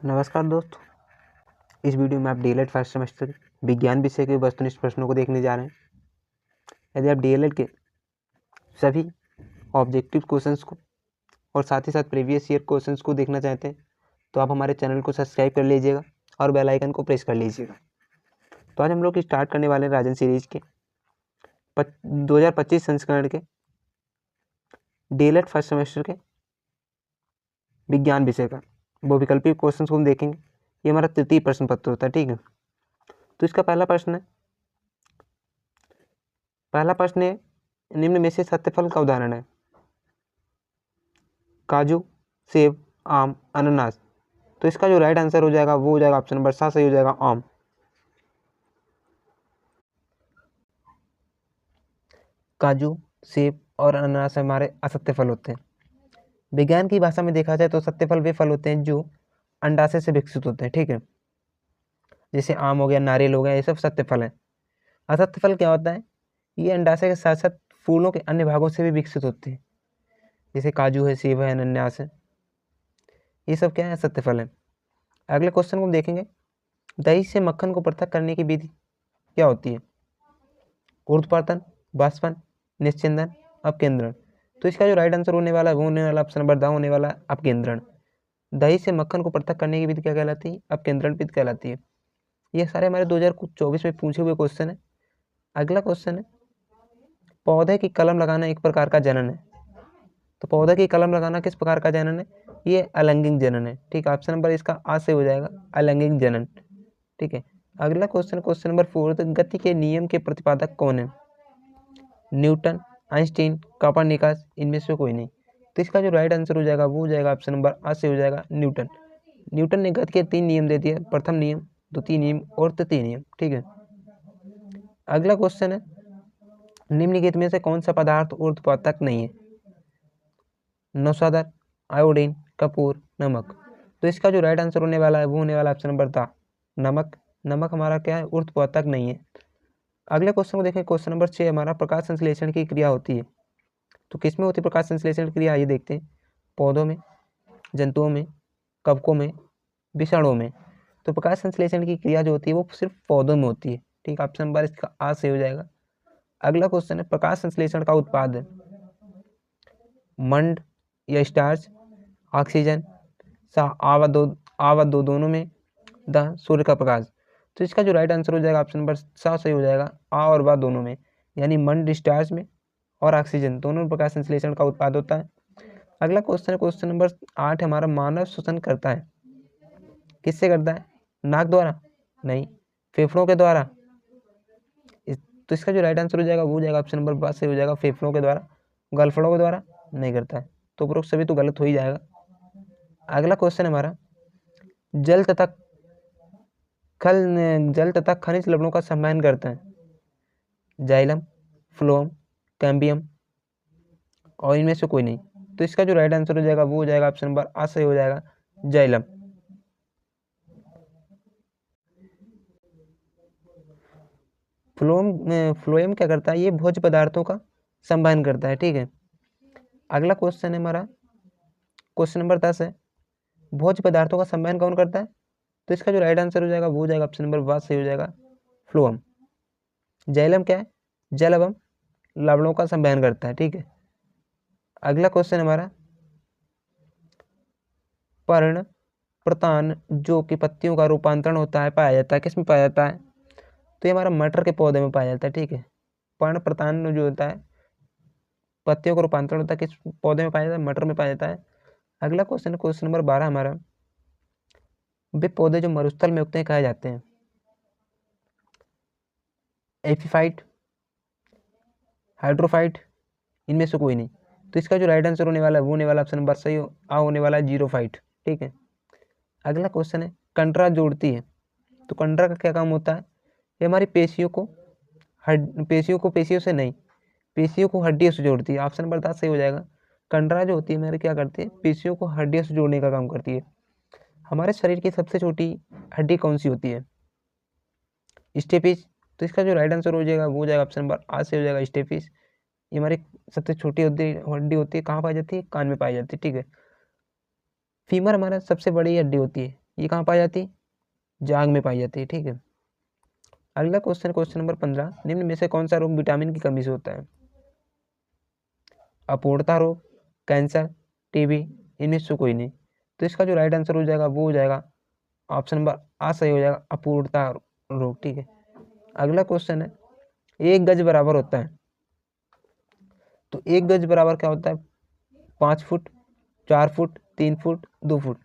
नमस्कार दोस्तों, इस वीडियो में आप डीएलएड फर्स्ट सेमेस्टर विज्ञान विषय के वस्तुनिष्ठ प्रश्नों को देखने जा रहे हैं। यदि आप डीएलएड के सभी ऑब्जेक्टिव क्वेश्चंस को और साथ ही साथ प्रीवियस ईयर क्वेश्चंस को देखना चाहते हैं तो आप हमारे चैनल को सब्सक्राइब कर लीजिएगा और बेल आइकन को प्रेस कर लीजिएगा। तो आज हम लोग स्टार्ट करने वाले हैं राजन सीरीज के 2025 संस्करण के डीएलएड फर्स्ट सेमेस्टर के विज्ञान विषय का वो विकल्पित क्वेश्चन को हम देखेंगे। ये हमारा तृतीय प्रश्न पत्र होता है, ठीक है। तो इसका पहला प्रश्न है निम्न में से सत्य फल का उदाहरण है। काजू, सेब, आम, अनानास। तो इसका जो राइट आंसर हो जाएगा वो हो जाएगा ऑप्शन नंबर 7 सही हो जाएगा आम। काजू, सेब और अनानास हमारे असत्य फल होते हैं। विज्ञान की भाषा में देखा जाए तो सत्य फल वे फल होते हैं जो अंडाशय से विकसित होते हैं, ठीक है। जैसे आम हो गया, नारियल हो गया, ये सब सत्य फल है। असत्य फल क्या होता है? ये अंडाशय के साथ साथ फूलों के अन्य भागों से भी विकसित होते हैं, जैसे काजू है, सेब है, अनानास है। ये सब क्या है? सत्य फल है। अगले क्वेश्चन को हम देखेंगे। दही से मक्खन को पृथक करने की विधि क्या होती है? ऊर्ध्वपर्तन, बाष्पन, निश्चिंदन, अपकेंद्रण। तो इसका जो राइट आंसर होने वाला है वो होने वाला ऑप्शन नंबर 2 होने वाला है अपकेंद्रण। दही से मक्खन को पृथक करने की विधि क्या कहलाती है? अपकेंद्रण विधि कहलाती है। ये सारे हमारे 2024 में पूछे हुए क्वेश्चन है। अगला क्वेश्चन है, पौधे की कलम लगाना एक प्रकार का जनन है। तो पौधे की कलम लगाना किस प्रकार का जनन है? ये अलैंगिक जनन है, ठीक है। ऑप्शन नंबर इसका आ से हो जाएगा अलैंगिक जनन, ठीक है। अगला क्वेश्चन नंबर 4, गति के नियम के प्रतिपादक कौन है? न्यूटन, आइंस्टीन, कोपर्निकस, इनमें से कोई नहीं। तो इसका जो राइट आंसर हो जाएगा वो हो जाएगा ऑप्शन नंबर आ से हो जाएगा न्यूटन। न्यूटन ने गति के 3 नियम दे दिए, प्रथम नियम, द्वितीय नियम और तृतीय नियम, ठीक है। अगला क्वेश्चन है, निम्नलिखित में से कौन सा पदार्थ ऊर्ध्वपातक नहीं है? नौशादर, आयोडीन, कपूर, नमक। तो इसका जो राइट आंसर होने वाला है वो होने वाला ऑप्शन नंबर था नमक। नमक हमारा क्या है? ऊर्ध्वपातक नहीं है। अगले क्वेश्चन को देखें। क्वेश्चन नंबर 6 हमारा प्रकाश संश्लेषण की क्रिया होती है। तो किसमें होती है प्रकाश संश्लेषण की क्रिया? ये देखते हैं। पौधों में, जंतुओं में, कवकों में, विषाणुओं में। तो प्रकाश संश्लेषण की क्रिया जो होती है वो सिर्फ पौधों में होती है, ठीक। ऑप्शन नंबर इसका आ से हो जाएगा। अगला क्वेश्चन है, प्रकाश संश्लेषण का उत्पाद है मंड या स्टार्च, ऑक्सीजन, आवा दो दोनों में, द सूर्य का प्रकाश। तो इसका जो राइट आंसर हो जाएगा ऑप्शन नंबर 7 सही हो जाएगा आ और बा दोनों में, यानी मंड, स्टार्च में और ऑक्सीजन दोनों प्रकाश संश्लेषण का उत्पाद होता है। अगला क्वेश्चन नंबर 8 हमारा, मानव श्वसन करता है। किससे करता है? नाक द्वारा? नहीं। फेफड़ों के द्वारा? तो इसका जो राइट आंसर हो जाएगा वो हो जाएगा ऑप्शन नंबर 5 से हो जाएगा फेफड़ों के द्वारा। गलफड़ों के द्वारा नहीं करता है। तो उपरोक्त सभी तो गलत हो ही जाएगा। अगला क्वेश्चन हमारा, जल तथा खनिज लवणों का संवहन करते हैं। जाइलम, फ्लोम, कैम्बियम और इनमें से कोई नहीं। तो इसका जो राइट आंसर हो जाएगा वो हो जाएगा ऑप्शन नंबर आ से हो जाएगा जाइलम। फ्लोएम क्या करता है? ये भोज्य पदार्थों का संवहन करता है, ठीक है। अगला क्वेश्चन है हमारा, क्वेश्चन नंबर 10 है, भोज्य पदार्थों का संवहन कौन करता है? तो इसका जो राइट आंसर हो जाएगा वो हो जाएगा ऑप्शन नंबर 5 सही हो जाएगा फ्लोएम। जाइलम क्या है? जल एवं लवणों का संवहन करता है, ठीक है। अगला क्वेश्चन हमारा, पर्ण प्रतान जो कि पत्तियों का रूपांतरण होता है पाया जाता है, किस में पाया जाता है? तो ये हमारा मटर के पौधे में पाया जाता है, ठीक है। पर्ण प्रतान जो होता है पत्तियों का रूपांतरण होता है किस पौधे में पाया जाता है? मटर में पाया जाता है। अगला क्वेश्चन नंबर 12 हमारा, वे पौधे जो मरुस्थल में उगते हैं कहे जाते हैं। एपीफाइट, हाइड्रोफाइट, इनमें से कोई नहीं। तो इसका जो राइट आंसर होने वाला है वो होने वाला ऑप्शन नंबर सही आ होने वाला है जीरोफाइट, ठीक है। अगला क्वेश्चन है, कंडरा जोड़ती है। तो कंडरा का क्या काम होता है? ये हमारी पेशियों को हड्डियों से जोड़ती है। ऑप्शन नंबर 10 सही हो जाएगा। कंडरा जो होती है हमारी क्या करती है? पेशियों को हड्डियों से जोड़ने का काम करती है। हमारे शरीर की सबसे छोटी हड्डी कौन सी होती है? स्टेपिस। तो इसका जो राइट आंसर हो जाएगा वो हो जाएगा ऑप्शन नंबर आ से हो जाएगा स्टेपिस। ये हमारी सबसे छोटी हड्डी होती है, कहाँ पाई जाती है? कान में पाई जाती है, ठीक है। फीमर हमारा सबसे बड़ी हड्डी होती है, ये कहाँ पाई जाती है? जांघ में पाई जाती है, ठीक है। अगला क्वेश्चन, क्वेश्चन नंबर 15, निम्न में से कौन सा रोग विटामिन की कमी से होता है? अपूर्णता रोग, कैंसर, टीबी, इनमें से कोई नहीं। तो इसका जो राइट आंसर हो जाएगा वो हो जाएगा ऑप्शन नंबर आ सही हो जाएगा, अपूर्णता रोग, ठीक है। अगला क्वेश्चन है, एक गज बराबर होता है, तो एक गज बराबर क्या होता है? 5 फुट, 4 फुट, 3 फुट, 2 फुट।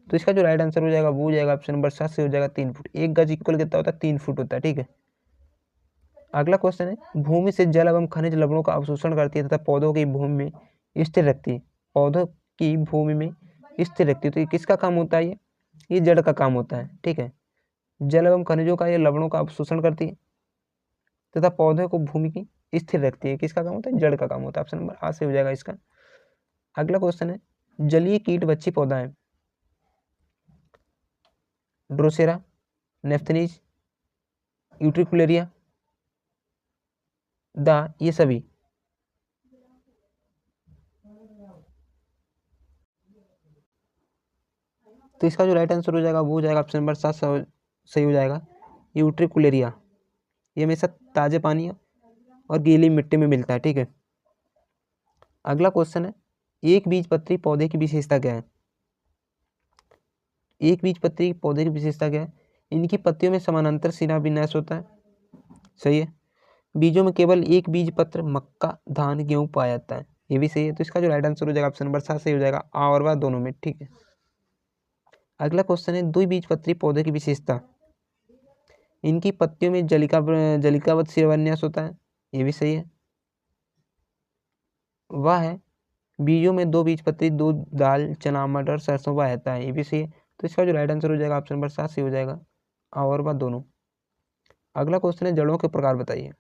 तो इसका जो राइट आंसर हो जाएगा वो हो जाएगा ऑप्शन नंबर 7 से हो जाएगा 3 फुट। एक गज इक्वल कितना होता है? 3 फुट होता है, ठीक है। अगला क्वेश्चन है, भूमि से जल एवं खनिज लवणों का अवशोषण करती है तथा पौधों की भूमि में स्थिर रखती है। पौधों की भूमि में स्थिर रखती है, तो ये किसका काम होता है? ये जड़ का काम होता है, ठीक है। जल एवं खनिजों का ये लवणों का अवशोषण करती है तथा पौधों को भूमि की स्थिर रखती है। किसका काम होता है? जड़ का काम होता है। ऑप्शन नंबर आ से हो जाएगा इसका। अगला क्वेश्चन है, जलीय कीट बच्ची पौधा है, ड्रोसेरा, नेफ्थनीज, यूट्रिकुलेरिया, ये सभी। तो इसका जो राइट आंसर हो जाएगा वो हो जाएगा ऑप्शन नंबर 7 सही हो जाएगा, यूट्रिकुलेरिया। ये हमेशा ताजे पानी और गीली मिट्टी में मिलता है, ठीक है। अगला क्वेश्चन है, एक बीजपत्री पौधे की विशेषता क्या है? एक बीजपत्री पौधे की विशेषता क्या है? इनकी पत्तियों में समानांतर शिरा विन्यास होता है, सही है। बीजों में केवल एक बीज पत्र मक्का, धान, गेहूं पाया जाता है, ये भी सही है। तो इसका जो राइट आंसर हो जाएगा ऑप्शन नंबर 7 सही हो जाएगा, आ और वाह दोनों में, ठीक है। अगला क्वेश्चन है, द्विबीजपत्री पौधे की विशेषता, इनकी पत्तियों में जलिकावत शिराविन्यास होता है, ये भी सही है। वह है, बीजों में 2 बीजपत्री, 2 दाल, चना, मटर, सरसों पाया जाता है, ये भी सही है। तो इसका जो राइट आंसर हो जाएगा ऑप्शन नंबर 7 सही हो जाएगा, आ और वाह दोनों। अगला क्वेश्चन है, जड़ों के प्रकार बताइए।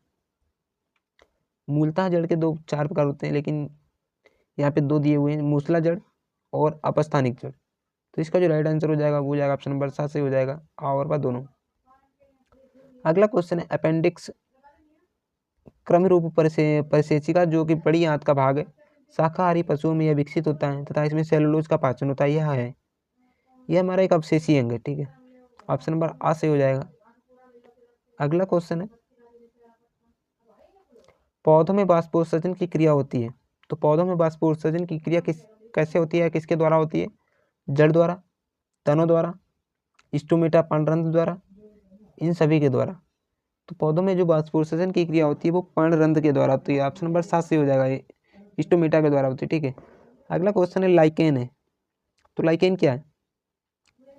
मूलतः जड़ के 4 प्रकार होते हैं, लेकिन यहाँ पे 2 दिए हुए हैं, मूसला जड़ और अपस्थानिक जड़। तो इसका जो राइट आंसर हो जाएगा वो हो जाएगा ऑप्शन नंबर 7 सही हो जाएगा, आ और बा दोनों। अगला क्वेश्चन है, अपेंडिक्स क्रम रूप परिसेचिका जो कि बड़ी आंत का भाग है, शाकाहारी पशुओं में यह विकसित होता है तथा इसमें सेलुलोज का पाचन होता है, यह हमारा एक अवशेषी अंग है, ठीक है। ऑप्शन नंबर आ सही हो जाएगा। अगला क्वेश्चन है, पौधों में बाष्पोत्सर्जन की क्रिया होती है, तो पौधों में बाष्पोत्सर्जन की क्रिया कैसे होती है, किसके द्वारा होती है? जड़ द्वारा, तनों द्वारा, स्टोमेटा पर्णरंध्र द्वारा, इन सभी के द्वारा। तो पौधों में जो बाष्पोत्सर्जन की क्रिया होती है वो पर्णरंध्र के द्वारा होती है, ऑप्शन नंबर 7 से हो जाएगा, ये स्टोमेटा के द्वारा होती है, ठीक है। अगला क्वेश्चन है, लाइकेन है, तो लाइकेन क्या है?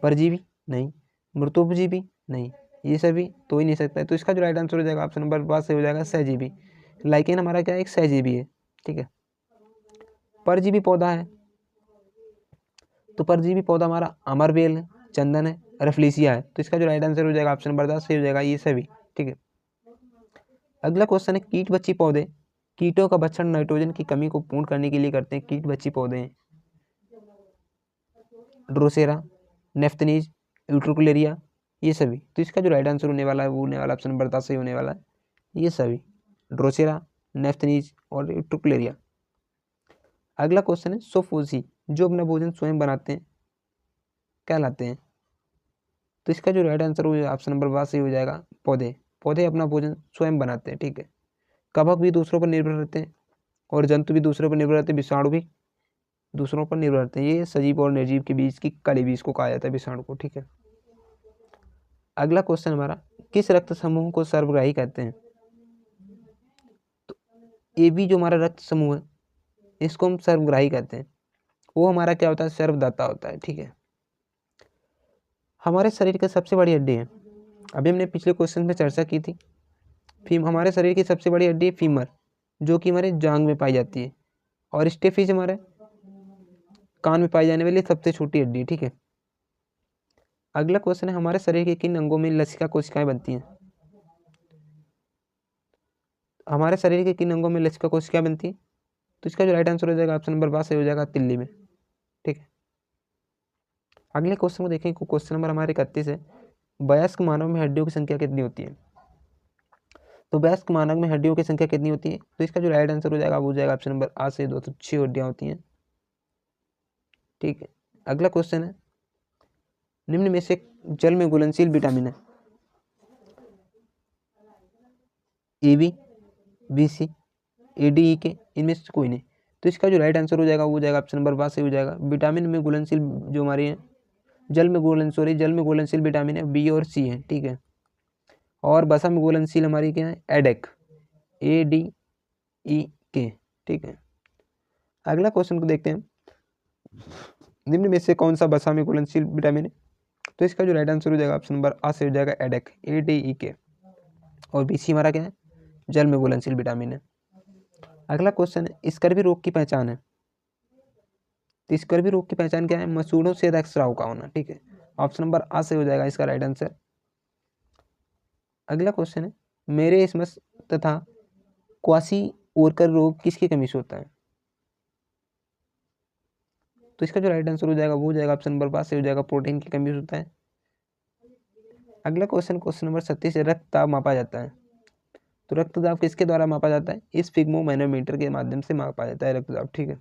परजीवी? नहीं। मृतोपजीवी? नहीं। ये सभी तो ही नहीं सकता है, तो इसका जो राइट आंसर हो जाएगा ऑप्शन नंबर 5 से हो जाएगा, सहजीवी। लाइकेन हमारा क्या है? एक सहजीवी है, ठीक है। परजीवी पौधा है, तो परजीवी पौधा हमारा अमरबेल है, चंदन है, रफलीसिया है। तो इसका जो राइट आंसर हो जाएगा ऑप्शन नंबर 10 सही हो जाएगा, ये सभी, ठीक है। अगला क्वेश्चन है, कीट बच्ची पौधे कीटों का भक्षण नाइट्रोजन की कमी को पूर्ण करने के लिए करते हैं। कीट बच्ची पौधे हैं, ड्रोसेरा, नेफ्थनीज, यूट्रिकुलेरिया, ये सभी। तो इसका जो राइट आंसर होने वाला है वो होने वाला ऑप्शन नंबर 10 सही होने वाला है, ये सभी, ड्रोसेरा, नेफ्थनीज और यूट्रिकुलेरिया। अगला क्वेश्चन है, सोफोसी जो अपना भोजन स्वयं बनाते हैं कहलाते हैं। तो इसका जो राइट आंसर हो ऑप्शन नंबर 12 सही हो जाएगा, पौधे। पौधे अपना भोजन स्वयं बनाते हैं, ठीक है। कवक भी दूसरों पर निर्भर रहते हैं और जंतु भी दूसरों पर निर्भर रहते हैं, विषाणु भी दूसरों पर निर्भर रहते हैं। ये सजीव और निर्जीव के बीच की कड़ी बीज को कहा जाता है, विषाणु को, ठीक है। अगला क्वेश्चन हमारा, किस रक्त समूह को सर्वग्राही कहते हैं? तो ए बी जो हमारा रक्त समूह है इसको हम सर्वग्राही कहते हैं। वो हमारा क्या होता है? सर्वदाता होता है, ठीक है। हमारे शरीर की सबसे बड़ी हड्डी है, अभी हमने पिछले क्वेश्चन में चर्चा की थी, हमारे शरीर की सबसे बड़ी हड्डी है फीमर, जो कि हमारे जांग में पाई जाती है, और स्टेफिज हमारे कान में पाई जाने वाली सबसे छोटी हड्डी है, ठीक है। अगला क्वेश्चन है, हमारे शरीर के किन अंगों में लसिका कोशिकाएं बनती हैं? हमारे शरीर के किन अंगों में लसिका कोशिकाएं बनती हैं? तो इसका जो राइट आंसर हो जाएगा ऑप्शन नंबर 12 सही हो जाएगा, तिल्ली में, ठीक है। अगले क्वेश्चन को देखें, क्वेश्चन नंबर हमारे 31 है, वयस्क मानव में हड्डियों की संख्या कितनी होती है? तो वयस्क मानव में हड्डियों की संख्या कितनी होती है? तो इसका जो राइट आंसर हो जाएगा वो हो जाएगा ऑप्शन नंबर आ से 206 हड्डियां होती हैं, ठीक है। अगला क्वेश्चन है, निम्न में से जल में घुलनशील विटामिन है? AB, BC, AD, EK, इनमें से कोई नहीं। तो इसका जो राइट आंसर हो जाएगा वो हो जाएगा ऑप्शन नंबर 5 सही हो जाएगा। विटामिन में घुलनशील जो हमारी है जल में घुलनशील विटामिन है बी और सी है, ठीक है। और वसा में घुलनशील हमारी क्या है? एडेक, ADEK, ठीक है। अगला क्वेश्चन को देखते हैं, निम्न में से कौन सा वसा में घुलनशील विटामिन है? तो इसका जो राइट आंसर हो जाएगा ऑप्शन नंबर आ से हो जाएगा एडेक, ADEK। और BC हमारा क्या है? जल में घुलनशील विटामिन है। अगला क्वेश्चन है, स्कर्वी रोग की पहचान है? तो स्कर्वी रोग की पहचान क्या है? मसूड़ों से रक्तस्राव का होना, ठीक है। ऑप्शन नंबर आ से हो जाएगा इसका राइट आंसर। अगला क्वेश्चन है, मेरेस्मस तथा क्वासी ओरकर रोग किसकी कमी से होता है? तो इसका जो राइट आंसर हो जाएगा वो हो जाएगा ऑप्शन नंबर 5 से हो जाएगा प्रोटीन की कमी से होता है। अगला क्वेश्चन नंबर 37 है, रक्तदाब मापा जाता है? तो रक्तदाब किसके द्वारा मापा जाता है? इस स्फिग्मोमैनोमीटर के माध्यम से मापा जाता है रक्तदाब, ठीक है।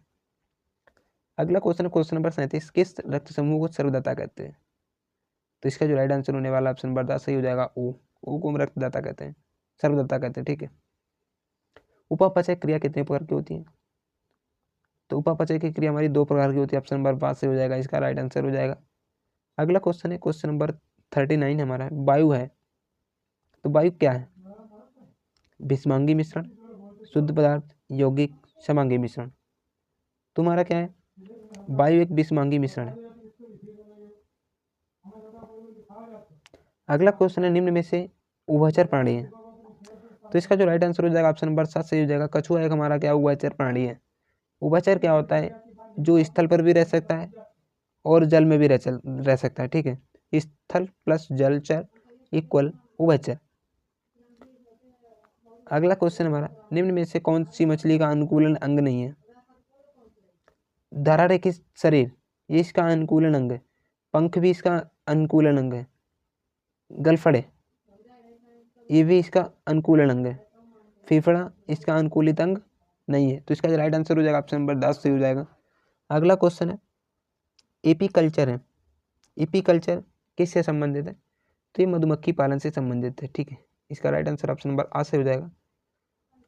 अगला क्वेश्चन नंबर 37, किस रक्त समूह को सर्वदाता कहते हैं? तो इसका जो राइट आंसर होने वाला ऑप्शन नंबर 10 सही हो जाएगा ओ को हम रक्तदाता कहते हैं, सर्वदाता कहते हैं, ठीक है। उपापचय क्रिया कितने प्रकार की होती है? तो उपापचय की क्रिया हमारी 2 प्रकार की होती है, ऑप्शन नंबर 5 से हो जाएगा इसका राइट आंसर हो जाएगा। अगला क्वेश्चन है क्वेश्चन नंबर 39 हमारा वायु है। तो वायु क्या है? विषमांगी मिश्रण, शुद्ध पदार्थ, यौगिक, समांगी मिश्रण। तुम्हारा क्या है? वायु एक विषमांगी मिश्रण है। अगला क्वेश्चन है, निम्न में से उभयचर प्राणी है? तो इसका जो राइट आंसर हो जाएगा ऑप्शन नंबर 7 सही हो जाएगा। कछुआ एक हमारा क्या उभयचर प्राणी है। उभयचर क्या होता है? जो स्थल पर भी रह सकता है और जल में भी रह सकता है, ठीक है। स्थल प्लस जलचर इक्वल उभयचर। अगला क्वेश्चन हमारा, निम्न में से कौन सी मछली का अनुकूलन अंग नहीं है? धरारेखित शरीर ये इसका अनुकूलन अंग है। पंख भी इसका अनुकूलन अंग है। गलफड़े ये भी इसका अनुकूलन अंग है। फेफड़ा इसका अनुकूलित अंग नहीं है। तो इसका राइट आंसर हो जाएगा ऑप्शन नंबर 10 सही हो जाएगा। अगला क्वेश्चन है, एपीकल्चर है। एपीकल्चर किससे संबंधित है? तो ये मधुमक्खी पालन से संबंधित है, ठीक है। इसका राइट आंसर ऑप्शन नंबर आ से हो जाएगा।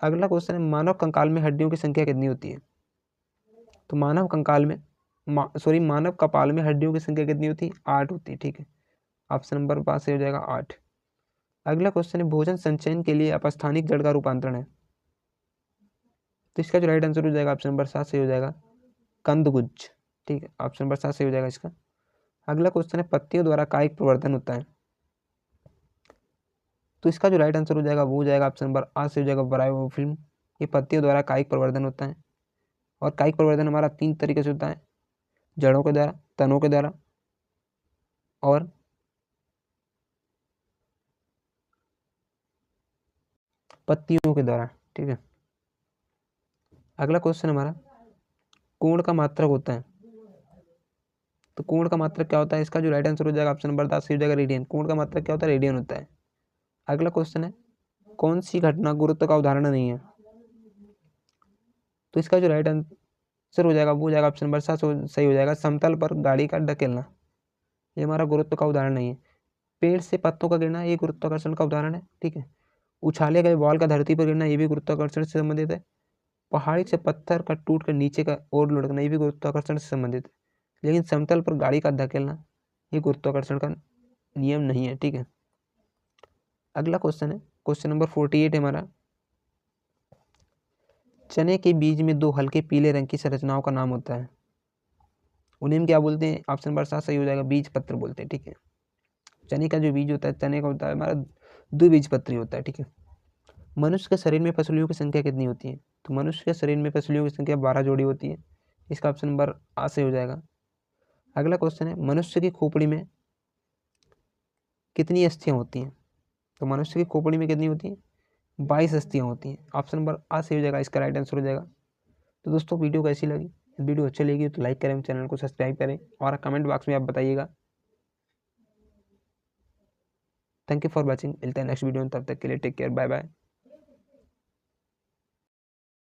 अगला क्वेश्चन है, मानव कंकाल में हड्डियों की संख्या कितनी होती है? तो मानव कपाल में हड्डियों की संख्या कितनी होती है? 8 होती है, ठीक है। ऑप्शन नंबर 5 से हो जाएगा 8। अगला क्वेश्चन है, भोजन संचयन के लिए अपस्थानिक जड़ का रूपांतरण है? तो इसका जो राइट आंसर हो जाएगा ऑप्शन नंबर 7 से हो जाएगा कंदगुज, ठीक है। ऑप्शन नंबर 7 से हो जाएगा इसका। अगला क्वेश्चन है, पत्तियों द्वारा कायिक प्रवर्धन होता है? तो इसका जो राइट आंसर हो जाएगा वो हो जाएगा ऑप्शन नंबर आ से हो जाएगा ब्रायोफिल्म। ये पत्तियों द्वारा कायिक प्रवर्धन होता है। और कायिक प्रवर्धन हमारा 3 तरीके से होता है, जड़ों के द्वारा, तनों के द्वारा और पत्तियों के द्वारा, ठीक है। अगला क्वेश्चन हमारा, कोण का मात्रक होता है? तो कोण का मात्रक क्या होता है? इसका जो राइट आंसर हो जाएगा ऑप्शन नंबर 10 हो जाएगा रेडियन। कोण का मात्रक क्या होता है? रेडियन होता है। अगला क्वेश्चन है, कौन सी घटना गुरुत्व का उदाहरण नहीं है? तो इसका जो राइट आंसर हो जाएगा वो हो जाएगा ऑप्शन नंबर 7 सही हो जाएगा, समतल पर गाड़ी का धकेलना। ये हमारा गुरुत्व का उदाहरण नहीं है। पेड़ से पत्तों का गिरना ये गुरुत्वाकर्षण का उदाहरण है, ठीक है। उछाले गए बॉल का धरती पर गिरना ये भी गुरुत्वाकर्षण से संबंधित है। पहाड़ी से पत्थर का टूट कर नीचे का ओर लुढ़कना ये भी गुरुत्वाकर्षण से संबंधित है। लेकिन समतल पर गाड़ी का धकेलना ये गुरुत्वाकर्षण का नियम नहीं है, ठीक है। अगला क्वेश्चन है क्वेश्चन नंबर 48 है हमारा, चने के बीज में 2 हल्के पीले रंग की संरचनाओं का नाम होता है, उन्हें हम क्या बोलते हैं? ऑप्शन नंबर 7 सही हो जाएगा, बीज पत्र बोलते हैं, ठीक है। चने का जो बीज होता है, चने का होता है हमारा द्विबीजपत्री होता है, ठीक है। मनुष्य के शरीर में पसलियों की संख्या कितनी होती है? तो मनुष्य के शरीर में पसलियों की संख्या 12 जोड़ी होती है। इसका ऑप्शन नंबर आ से हो जाएगा। अगला क्वेश्चन है, मनुष्य की खोपड़ी में कितनी अस्थियां होती हैं? तो मनुष्य की खोपड़ी में कितनी होती हैं? 22 अस्थियां होती हैं। ऑप्शन नंबर आ से हो जाएगा, इसका राइट आंसर हो जाएगा। तो दोस्तों वीडियो कैसी लगी? वीडियो अच्छी लगी तो लाइक करें, चैनल को सब्सक्राइब करें और कमेंट बॉक्स में आप बताइएगा। Thank you for watching. मिलते हैं नेक्स्ट वीडियो में, तब तक के लिए टेक केयर, बाय बाय।